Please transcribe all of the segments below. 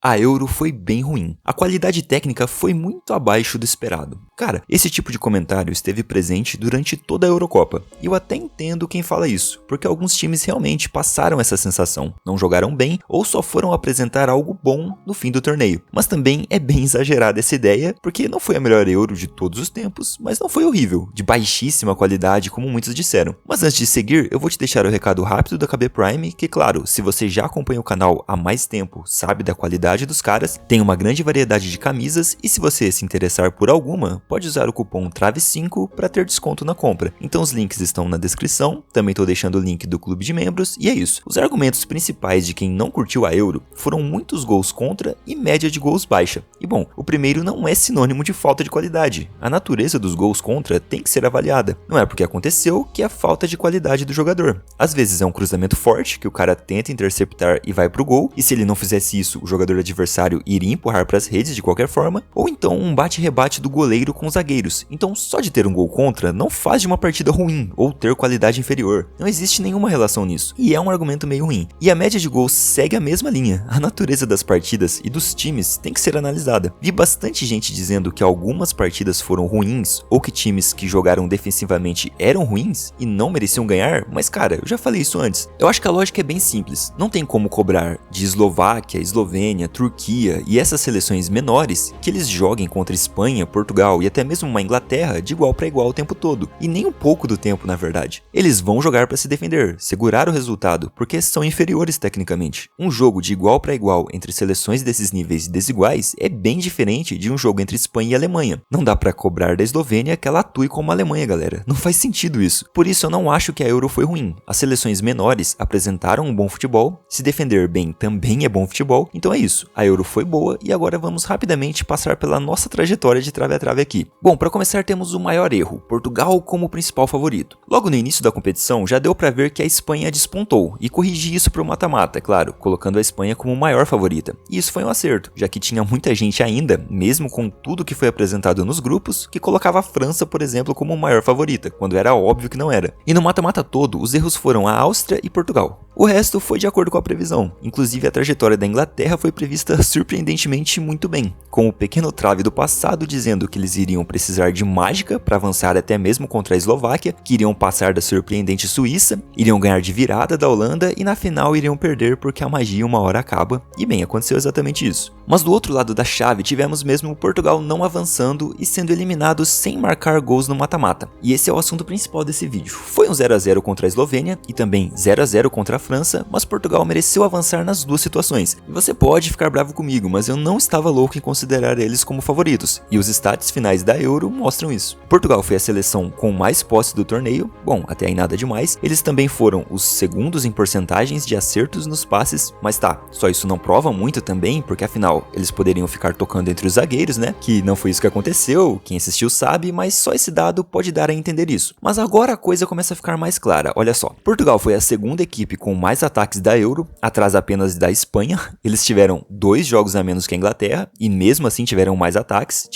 A Euro foi bem ruim. A qualidade técnica foi muito abaixo do esperado. Cara, esse tipo de comentário esteve presente durante toda a Eurocopa. E eu até entendo quem fala isso, porque alguns times realmente passaram essa sensação. Não jogaram bem ou só foram apresentar algo bom no fim do torneio. Mas também é bem exagerada essa ideia, porque não foi a melhor Euro de todos os tempos, mas não foi horrível, de baixíssima qualidade como muitos disseram. Mas antes de seguir, eu vou te deixar o recado rápido da KB Prime, que claro, se você já acompanha o canal há mais tempo, sabe da qualidade dos caras, tem uma grande variedade de camisas e se você se interessar por alguma, pode usar o cupom TRAVE5 para ter desconto na compra. Então os links estão na descrição, também estou deixando o link do clube de membros e é isso. Os argumentos principais de quem não curtiu a Euro foram muitos gols contra e média de gols baixa. E bom, o primeiro não é sinônimo de falta de qualidade. A natureza dos gols contra tem que ser avaliada. Não é porque aconteceu que é falta de qualidade do jogador. Às vezes é um cruzamento forte que o cara tenta interceptar e vai pro gol, e se ele não fizesse isso, o jogador adversário iria empurrar para as redes de qualquer forma, ou então um bate-rebate do goleiro com os zagueiros. Então só de ter um gol contra não faz de uma partida ruim ou ter qualidade inferior. Não existe nenhuma relação nisso, e é um argumento meio ruim. E a média de gols segue a mesma linha. A natureza das partidas e dos times tem que ser analisada. Vi bastante gente dizendo que algumas partidas foram ruins, ou que times que jogaram defensivamente eram ruins e não mereciam ganhar, mas cara, eu já falei isso antes. Eu acho que a lógica é bem simples. Não tem como cobrar de Eslováquia, Eslovênia, Turquia e essas seleções menores que eles joguem contra Espanha, Portugal e até mesmo uma Inglaterra de igual para igual o tempo todo, e nem um pouco do tempo na verdade. Eles vão jogar para se defender, segurar o resultado, porque são inferiores tecnicamente. Um jogo de igual para igual entre seleções desses níveis desiguais é bem diferente de um jogo entre Espanha e Alemanha. Não dá para cobrar da Eslovênia que ela atue como a Alemanha, galera. Não faz sentido isso. Por isso eu não acho que a Euro foi ruim. As seleções menores apresentaram um bom futebol, se defender bem também é bom futebol, então é isso. A Euro foi boa e agora vamos rapidamente passar pela nossa trajetória de trave a trave aqui. Bom, para começar temos o maior erro, Portugal como principal favorito. Logo no início da competição já deu para ver que a Espanha despontou e corrigi isso para o mata-mata, claro, colocando a Espanha como maior favorita. E isso foi um acerto, já que tinha muita gente ainda, mesmo com tudo que foi apresentado nos grupos, que colocava a França, por exemplo, como maior favorita, quando era óbvio que não era. E no mata-mata todo, os erros foram a Áustria e Portugal. O resto foi de acordo com a previsão, inclusive a trajetória da Inglaterra foi prevista surpreendentemente muito bem, com o pequeno trave do passado dizendo que eles iriam precisar de mágica para avançar até mesmo contra a Eslováquia, que iriam passar da surpreendente Suíça, iriam ganhar de virada da Holanda e na final iriam perder porque a magia uma hora acaba, e bem, aconteceu exatamente isso. Mas do outro lado da chave tivemos mesmo o Portugal não avançando e sendo eliminado sem marcar gols no mata-mata, e esse é o assunto principal desse vídeo. Foi um 0 a 0 contra a Eslovênia e também 0 a 0 contra a França, mas Portugal mereceu avançar nas duas situações. E você pode ficar bravo comigo, mas eu não estava louco em considerar eles como favoritos, e os stats finais da Euro mostram isso. Portugal foi a seleção com mais posse do torneio, bom, até aí nada demais. Eles também foram os segundos em porcentagens de acertos nos passes, mas tá, só isso não prova muito também, porque afinal, eles poderiam ficar tocando entre os zagueiros, né? Que não foi isso que aconteceu, quem assistiu sabe, mas só esse dado pode dar a entender isso. Mas agora a coisa começa a ficar mais clara, olha só. Portugal foi a segunda equipe com mais ataques da Euro, atrás apenas da Espanha. Eles tiveram 2 jogos a menos que a Inglaterra, e mesmo assim tiveram mais ataques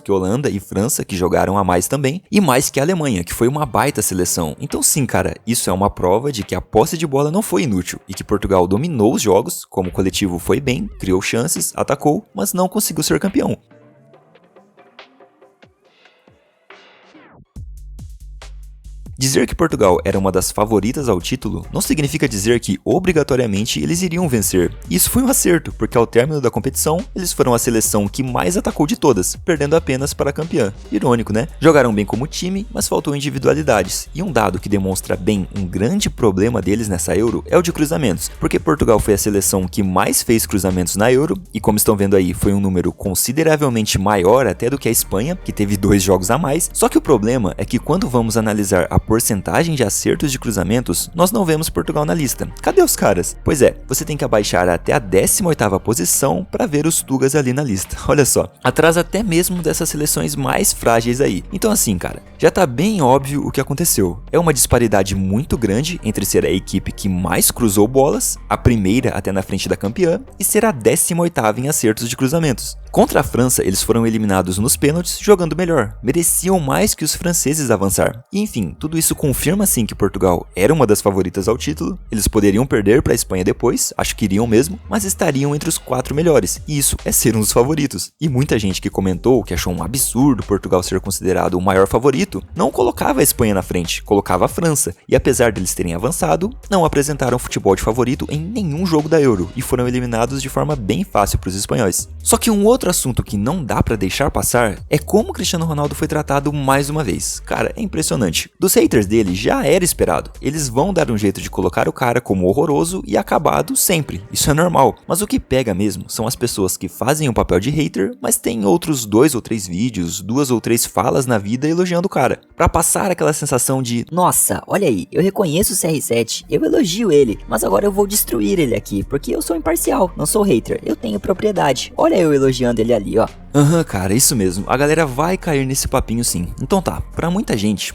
que Holanda e França, que jogaram a mais também, e mais que a Alemanha, que foi uma baita seleção. Então sim, cara, isso é uma prova de que a posse de bola não foi inútil, e que Portugal dominou os jogos, como coletivo foi bem, criou chances, atacou, mas não conseguiu ser campeão. Dizer que Portugal era uma das favoritas ao título não significa dizer que, obrigatoriamente, eles iriam vencer. Isso foi um acerto, porque ao término da competição, eles foram a seleção que mais atacou de todas, perdendo apenas para a campeã. Irônico, né? Jogaram bem como time, mas faltou individualidades. E um dado que demonstra bem um grande problema deles nessa Euro é o de cruzamentos, porque Portugal foi a seleção que mais fez cruzamentos na Euro, e como estão vendo aí, foi um número consideravelmente maior até do que a Espanha, que teve 2 jogos a mais. Só que o problema é que quando vamos analisar a porcentagem de acertos de cruzamentos, nós não vemos Portugal na lista. Cadê os caras? Pois é, você tem que abaixar até a 18ª posição para ver os Tugas ali na lista. Olha só, atrás até mesmo dessas seleções mais frágeis aí. Então assim, cara, já tá bem óbvio o que aconteceu. É uma disparidade muito grande entre ser a equipe que mais cruzou bolas, a primeira até na frente da campeã, e ser a 18ª em acertos de cruzamentos. Contra a França, eles foram eliminados nos pênaltis jogando melhor, mereciam mais que os franceses avançar. E enfim, tudo isso confirma sim que Portugal era uma das favoritas ao título, eles poderiam perder para a Espanha depois, acho que iriam mesmo, mas estariam entre os 4 melhores, e isso é ser um dos favoritos. E muita gente que comentou que achou um absurdo Portugal ser considerado o maior favorito, não colocava a Espanha na frente, colocava a França, e apesar deles terem avançado, não apresentaram futebol de favorito em nenhum jogo da Euro, e foram eliminados de forma bem fácil para os espanhóis. Só que um outro assunto que não dá pra deixar passar é como o Cristiano Ronaldo foi tratado mais uma vez. Cara, é impressionante. Dos haters dele já era esperado. Eles vão dar um jeito de colocar o cara como horroroso e acabado sempre. Isso é normal. Mas o que pega mesmo são as pessoas que fazem o papel de hater, mas tem outros 2 ou 3 vídeos, 2 ou 3 falas na vida elogiando o cara. Pra passar aquela sensação de nossa, olha aí, eu reconheço o CR7, eu elogio ele, mas agora eu vou destruir ele aqui, porque eu sou imparcial, não sou hater, eu tenho propriedade. Olha eu elogiando ele ali, ó. Cara, isso mesmo, a galera vai cair nesse papinho sim. Então tá, pra muita gente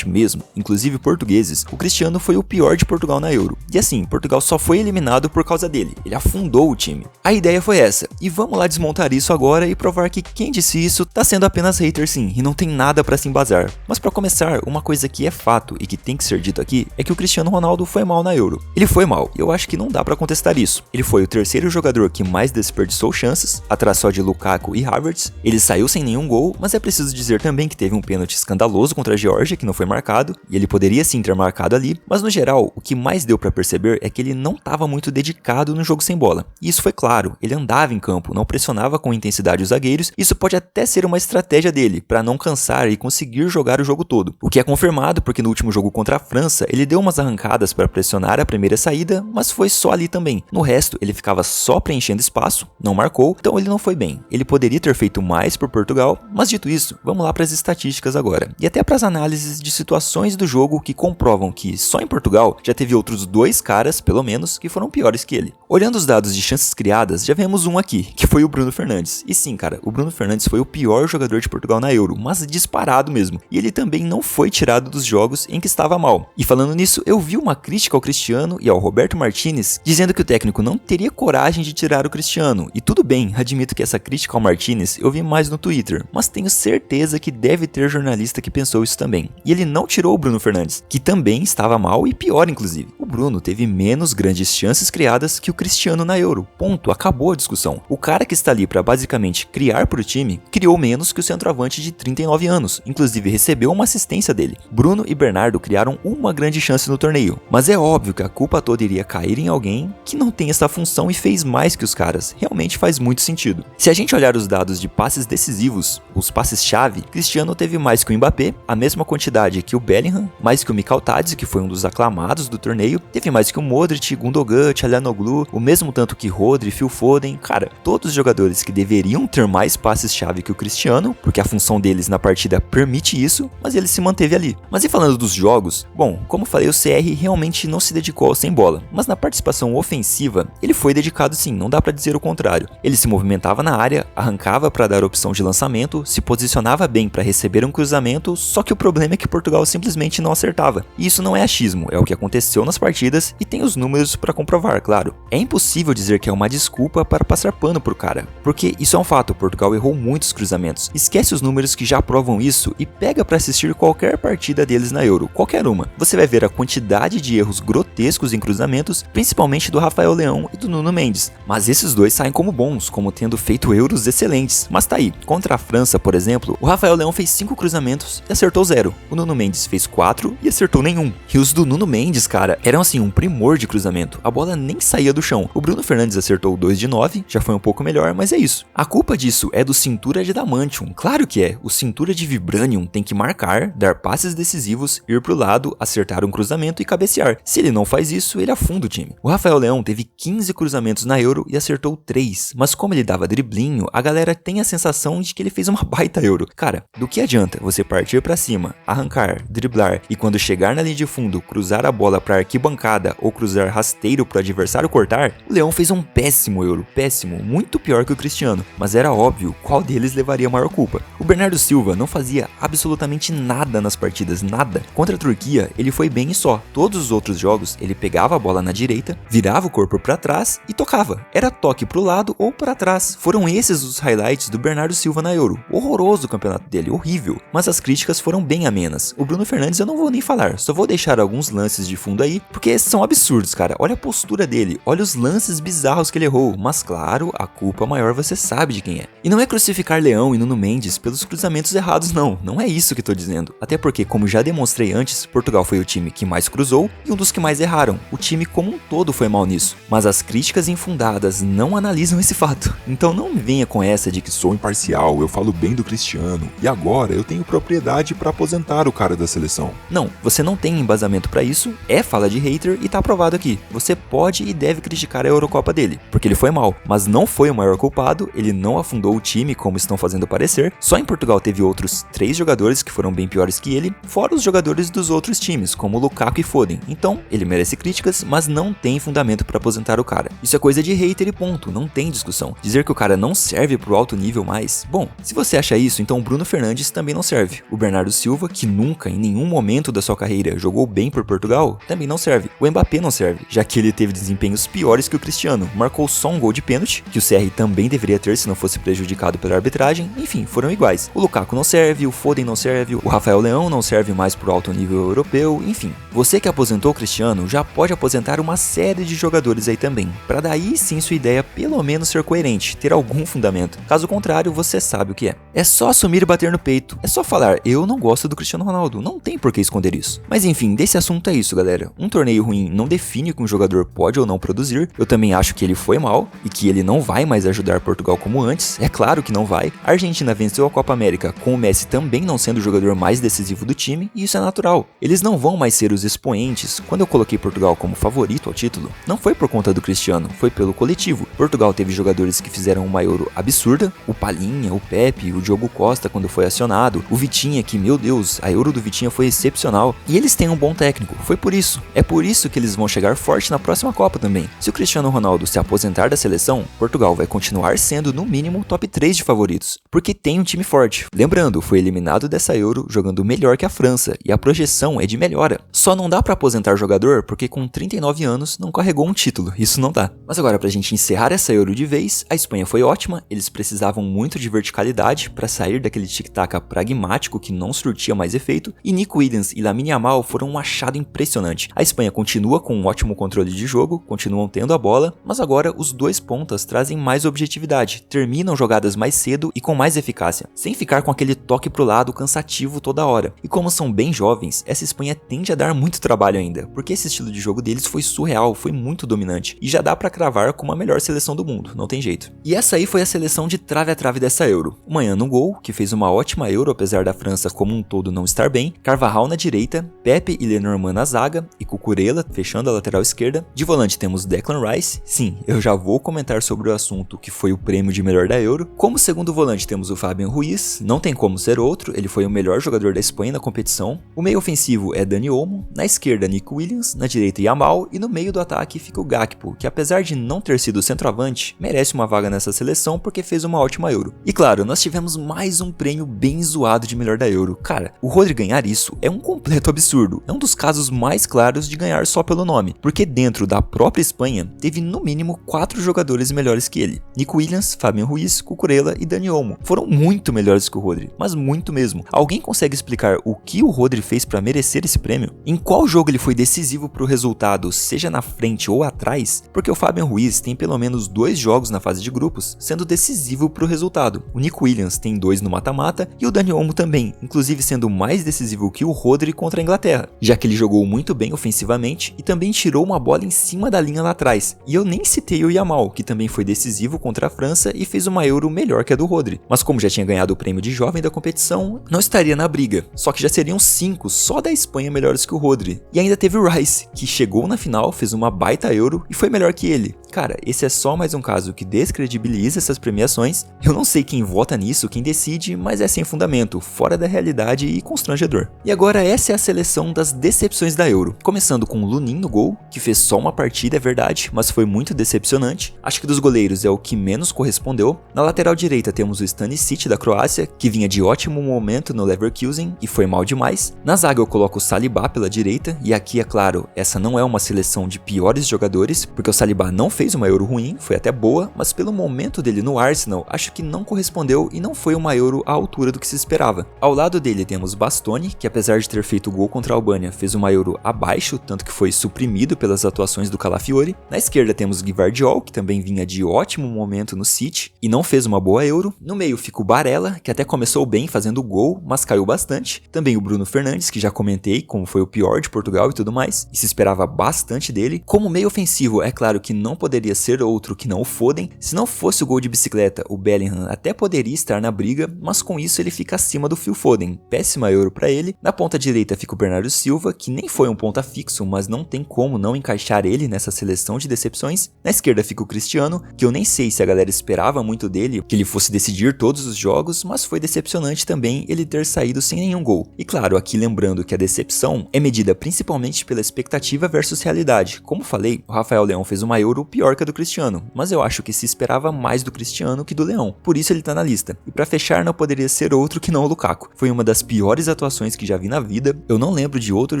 mesmo, inclusive portugueses, o Cristiano foi o pior de Portugal na Euro. E assim, Portugal só foi eliminado por causa dele, ele afundou o time. A ideia foi essa, e vamos lá desmontar isso agora e provar que quem disse isso tá sendo apenas hater sim, e não tem nada pra se embasar. Mas pra começar, uma coisa que é fato e que tem que ser dito aqui, é que o Cristiano Ronaldo foi mal na Euro. Ele foi mal, e eu acho que não dá pra contestar isso. Ele foi o terceiro jogador que mais desperdiçou chances, atrás só de Lukaku e Havertz. Ele saiu sem nenhum gol, mas é preciso dizer também que teve um pênalti escandaloso contra a Geórgia, que não foi marcado, e ele poderia sim ter marcado ali, mas no geral, o que mais deu pra perceber é que ele não estava muito dedicado no jogo sem bola. E isso foi claro, ele andava em campo, não pressionava com intensidade os zagueiros, isso pode até ser uma estratégia dele, para não cansar e conseguir jogar o jogo todo. O que é confirmado porque no último jogo contra a França, ele deu umas arrancadas para pressionar a primeira saída, mas foi só ali também. No resto, ele ficava só preenchendo espaço, não marcou, então ele não foi bem. Ele poderia ter feito mais por Portugal, mas dito isso, vamos lá para as estatísticas agora. E até para as análises de situações do jogo que comprovam que só em Portugal já teve outros 2 caras, pelo menos, que foram piores que ele. Olhando os dados de chances criadas, já vemos um aqui, que foi o Bruno Fernandes. E sim, cara, o Bruno Fernandes foi o pior jogador de Portugal na Euro, mas disparado mesmo. E ele também não foi tirado dos jogos em que estava mal. E falando nisso, eu vi uma crítica ao Cristiano e ao Roberto Martinez, dizendo que o técnico não teria coragem de tirar o Cristiano. E tudo bem, admito que essa crítica ao Martinez eu vi mais no Twitter, mas tenho certeza que deve ter jornalista que pensou isso também. E ele não tirou o Bruno Fernandes, que também estava mal e pior inclusive. O Bruno teve menos grandes chances criadas que o Cristiano na Euro. Ponto, acabou a discussão. O cara que está ali para basicamente criar pro time, criou menos que o centroavante de 39 anos, inclusive recebeu uma assistência dele. Bruno e Bernardo criaram uma grande chance no torneio, mas é óbvio que a culpa toda iria cair em alguém que não tem essa função e fez mais que os caras. Realmente faz muito sentido. Se a gente olhar os dados de passes decisivos, os passes-chave, Cristiano teve mais que o Mbappé, a mesma quantidade que o Bellingham, mais que o Mikhail, que foi um dos aclamados do torneio, teve mais que o Modric, Gundogan, Çalhanoğlu, o mesmo tanto que Rodri, Phil Foden. Cara, todos os jogadores que deveriam ter mais passes-chave que o Cristiano, porque a função deles na partida permite isso, mas ele se manteve ali. Mas e falando dos jogos, bom, como falei, o CR realmente não se dedicou ao sem bola, mas na participação ofensiva, ele foi dedicado sim, não dá pra dizer o contrário. Ele se movimentava na área, arrancava para dar opção de lançamento, se posicionava bem para receber um cruzamento, só que o problema é que Portugal simplesmente não acertava. E isso não é achismo, é o que aconteceu nas partidas e tem os números para comprovar, claro. É impossível dizer que é uma desculpa para passar pano pro cara, porque isso é um fato, Portugal errou muitos cruzamentos. Esquece os números que já provam isso e pega para assistir qualquer partida deles na Euro, qualquer uma. Você vai ver a quantidade de erros grotescos em cruzamentos, principalmente do Rafael Leão e do Nuno Mendes. Mas esses dois saem como bons, como tendo feito Euros excelentes. Mas tá aí, contra a França, por exemplo, o Rafael Leão fez 5 cruzamentos e acertou 0. O Nuno Mendes fez 4 e acertou nenhum. E os do Nuno Mendes, cara, eram assim um primor de cruzamento. A bola nem saía do chão. O Bruno Fernandes acertou 2 de 9, já foi um pouco melhor, mas é isso. A culpa disso é do cintura de Adamantium. Claro que é. O cintura de Vibranium tem que marcar, dar passes decisivos, ir pro lado, acertar um cruzamento e cabecear. Se ele não faz isso, ele afunda o time. O Rafael Leão teve 15 cruzamentos na Euro e acertou 3, mas como ele dava driblinho, a galera tem a sensação de que ele fez uma baita Euro. Cara, do que adianta você partir pra cima, arrancar, driblar e quando chegar na linha de fundo, cruzar a bola pra arquibancada ou cruzar rasteiro pro adversário cortar? O Leão fez um péssimo Euro, péssimo, muito pior que o Cristiano, mas era óbvio qual deles levaria a maior culpa. O Bernardo Silva não fazia absolutamente nada nas partidas, nada. Contra a Turquia, ele foi bem e só. Todos os outros jogos, ele pegava a bola na direita, virava o corpo pra trás e tocava. Era toque pro lado ou pra trás. Foram esses os highlights highlights do Bernardo Silva na Euro. Horroroso o campeonato dele, horrível. Mas as críticas foram bem amenas. O Bruno Fernandes eu não vou nem falar, só vou deixar alguns lances de fundo aí, porque são absurdos, cara. Olha a postura dele, olha os lances bizarros que ele errou. Mas claro, a culpa maior você sabe de quem é. E não é crucificar Leão e Nuno Mendes pelos cruzamentos errados não. Não é isso que tô dizendo. Até porque, como já demonstrei antes, Portugal foi o time que mais cruzou e um dos que mais erraram. O time como um todo foi mal nisso. Mas as críticas infundadas não analisam esse fato. Então não me venha com essa de que sou imparcial, eu falo bem do Cristiano e agora eu tenho propriedade pra aposentar o cara da seleção. Não, você não tem embasamento pra isso, é fala de hater e tá aprovado aqui. Você pode e deve criticar a Eurocopa dele, porque ele foi mal, mas não foi o maior culpado, ele não afundou o time como estão fazendo parecer. Só em Portugal teve outros 3 jogadores que foram bem piores que ele, fora os jogadores dos outros times, como Lukaku e Foden. Então, ele merece críticas, mas não tem fundamento pra aposentar o cara. Isso é coisa de hater e ponto, não tem discussão. Dizer que o cara não serve pro alto nível mais, bom, se você acha isso, então o Bruno Fernandes também não serve. O Bernardo Silva, que nunca em nenhum momento da sua carreira jogou bem por Portugal, também não serve. O Mbappé não serve, já que ele teve desempenhos piores que o Cristiano, marcou só um gol de pênalti, que o CR também deveria ter se não fosse prejudicado pela arbitragem, enfim, foram iguais. O Lukaku não serve, o Foden não serve, o Rafael Leão não serve mais pro alto nível europeu, enfim. Você que aposentou o Cristiano já pode aposentar uma série de jogadores aí também, pra daí sim sua ideia pelo menos ser coerente, ter algum fundamento. Caso contrário, você sabe o que é. É só assumir e bater no peito. É só falar, eu não gosto do Cristiano Ronaldo, não tem por que esconder isso. Mas enfim, desse assunto é isso, galera. Um torneio ruim não define o que um jogador pode ou não produzir. Eu também acho que ele foi mal e que ele não vai mais ajudar Portugal como antes. É claro que não vai. A Argentina venceu a Copa América com o Messi também não sendo o jogador mais decisivo do time, e isso é natural. Eles não vão mais ser os expoentes. Quando eu coloquei Portugal como favorito ao título, não foi por conta do Cristiano, foi pelo coletivo. Portugal teve jogadores que fizeram uma Euro absurda, o Palhinha, o Pepe, o Diogo Costa quando foi acionado, o Vitinha que, meu Deus, a Euro do Vitinha foi excepcional, e eles têm um bom técnico, foi por isso. É por isso que eles vão chegar forte na próxima Copa também. Se o Cristiano Ronaldo se aposentar da seleção, Portugal vai continuar sendo no mínimo top 3 de favoritos, porque tem um time forte. Lembrando, foi eliminado dessa Euro jogando melhor que a França, e a projeção é de melhora. Só não dá pra aposentar jogador porque com 39 anos não carregou um título, isso não dá. Mas agora, pra gente encerrar essa Euro de vez, a Espanha foi ótima, eles precisavam muito de verticalidade pra sair daquele tic-tac pragmático que não surtia mais efeito, e Nico Williams e Lamine Yamal foram um achado impressionante. A Espanha continua com um ótimo controle de jogo, continuam tendo a bola, mas agora os dois pontas trazem mais objetividade, terminam jogadas mais cedo e com mais eficácia, sem ficar com aquele toque pro lado cansativo toda hora. E como são bem jovens, essa Espanha tende a dar muito trabalho ainda, porque esse estilo de jogo deles foi surreal, foi muito dominante, e já dá pra cravar como a melhor seleção do mundo, não tem jeito. E essa aí foi a seleção de trave a trave dessa Euro. O Manhã no gol, que fez uma ótima Euro apesar da França como um todo não estar bem, Carvajal na direita, Pepe e Lenormand na zaga, e Cucurella fechando a lateral esquerda. De volante temos Declan Rice, sim, eu já vou comentar sobre o assunto que foi o prêmio de melhor da Euro. Como segundo volante temos o Fabian Ruiz, não tem como ser outro, ele foi o melhor jogador da Espanha na competição. O meio ofensivo é Dani Olmo, na esquerda Nico Williams, na direita Yamal, e no meio do ataque fica o Gakpo, que apesar de não ter sido centroavante, merece uma vaga nessa seleção porque fez uma ótima Euro. E claro, nós tivemos mais um prêmio bem zoado de melhor da Euro. Cara, o Rodri ganhar isso é um completo absurdo, é um dos casos mais claros de ganhar só pelo nome, porque dentro da própria Espanha teve no mínimo 4 jogadores melhores que ele. Nico Williams, Fabian Ruiz, Cucurella e Dani Olmo foram muito melhores que o Rodri, mas muito mesmo. Alguém consegue explicar o que o Rodri fez para merecer esse prêmio? Em qual jogo ele foi decisivo pro resultado, seja na frente ou atrás? Porque o Fabian Ruiz tem pelo menos 2 jogos na fase de grupos, sendo decisivo pro resultado. O Nico Williams tem 2 no mata-mata e o Dani Olmo também, inclusive sendo mais decisivo que o Rodri contra a Inglaterra, já que ele jogou muito bem ofensivamente e também tirou uma bola em cima da linha lá atrás. E eu nem citei o Yamal, que também foi decisivo contra a França e fez uma Euro melhor que a do Rodri. Mas como já tinha ganhado o prêmio de jovem da competição, não estaria na briga, só que já seriam 5 só da Espanha melhores que o Rodri. E ainda teve o Rice, que chegou na final, fez uma baita Euro e foi melhor que ele. Cara, esse é só mais um caso que descredibiliza essas premiações. Eu não sei quem vota nisso, quem decide, mas é sem fundamento, fora da realidade e constrangedor. E agora essa é a seleção das decepções da Euro. Começando com o Lunin no gol, que fez só uma partida, é verdade, mas foi muito decepcionante. Acho que dos goleiros é o que menos correspondeu. Na lateral direita temos o Stanisic da Croácia, que vinha de ótimo momento no Leverkusen e foi mal demais. Na zaga eu coloco o Saliba pela direita, e aqui é claro, essa não é uma seleção de piores jogadores, porque o Saliba não fez uma Euro ruim, foi até boa, mas pelo momento dele no Arsenal Arsenal, acho que não correspondeu e não foi uma Euro à altura do que se esperava. Ao lado dele temos Bastoni, que apesar de ter feito gol contra a Albânia, fez uma Euro abaixo, tanto que foi suprimido pelas atuações do Calafiori. Na esquerda temos Gvardiol, que também vinha de ótimo momento no City e não fez uma boa Euro. No meio fica o Barella, que até começou bem fazendo gol, mas caiu bastante. Também o Bruno Fernandes, que já comentei como foi o pior de Portugal e tudo mais, e se esperava bastante dele. Como meio ofensivo, é claro que não poderia ser outro que não o Foden. Se não fosse o gol de bicicleta, o Bellingham até poderia estar na briga, mas com isso ele fica acima do Phil Foden. Péssima Euro para ele. Na ponta direita fica o Bernardo Silva, que nem foi um ponta fixo, mas não tem como não encaixar ele nessa seleção de decepções. Na esquerda fica o Cristiano, que eu nem sei se a galera esperava muito dele, que ele fosse decidir todos os jogos, mas foi decepcionante também ele ter saído sem nenhum gol. E claro, aqui lembrando que a decepção é medida principalmente pela expectativa versus realidade. Como falei, o Rafael Leão fez uma Euro pior que a do Cristiano, mas eu acho que se esperava mais do Cristiano que do Leão, por isso ele tá na lista. E pra fechar, não poderia ser outro que não o Lukaku. Foi uma das piores atuações que já vi na vida, eu não lembro de outro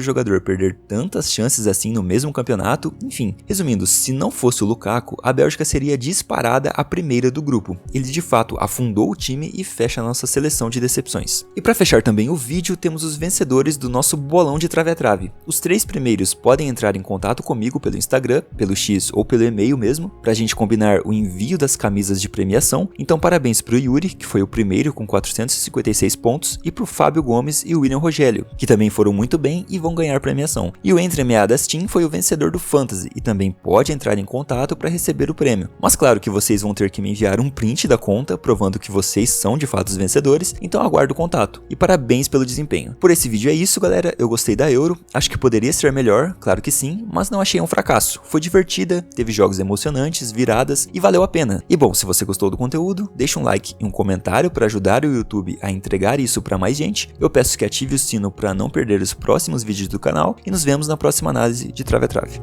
jogador perder tantas chances assim no mesmo campeonato. Enfim, resumindo, se não fosse o Lukaku, a Bélgica seria disparada a primeira do grupo. Ele de fato afundou o time e fecha a nossa seleção de decepções. E pra fechar também o vídeo, temos os vencedores do nosso bolão de trave a trave. Os 3 primeiros podem entrar em contato comigo pelo Instagram, pelo X ou pelo e-mail mesmo, pra gente combinar o envio das camisas de premiação. Então parabéns pro Yuri, que foi o primeiro com 456 pontos, e pro Fábio Gomes e o William Rogério, que também foram muito bem e vão ganhar premiação. E o Entre Meadas Team foi o vencedor do Fantasy e também pode entrar em contato para receber o prêmio. Mas claro que vocês vão ter que me enviar um print da conta, provando que vocês são de fato os vencedores, então aguardo o contato. E parabéns pelo desempenho. Por esse vídeo é isso, galera, eu gostei da Euro, acho que poderia ser melhor, claro que sim, mas não achei um fracasso. Foi divertida, teve jogos emocionantes, viradas e valeu a pena. E bom, se você gostou do conteúdo, deixa um like e um comentário para ajudar o YouTube a entregar isso para mais gente. Eu peço que ative o sino para não perder os próximos vídeos do canal e nos vemos na próxima análise de Trave a Trave.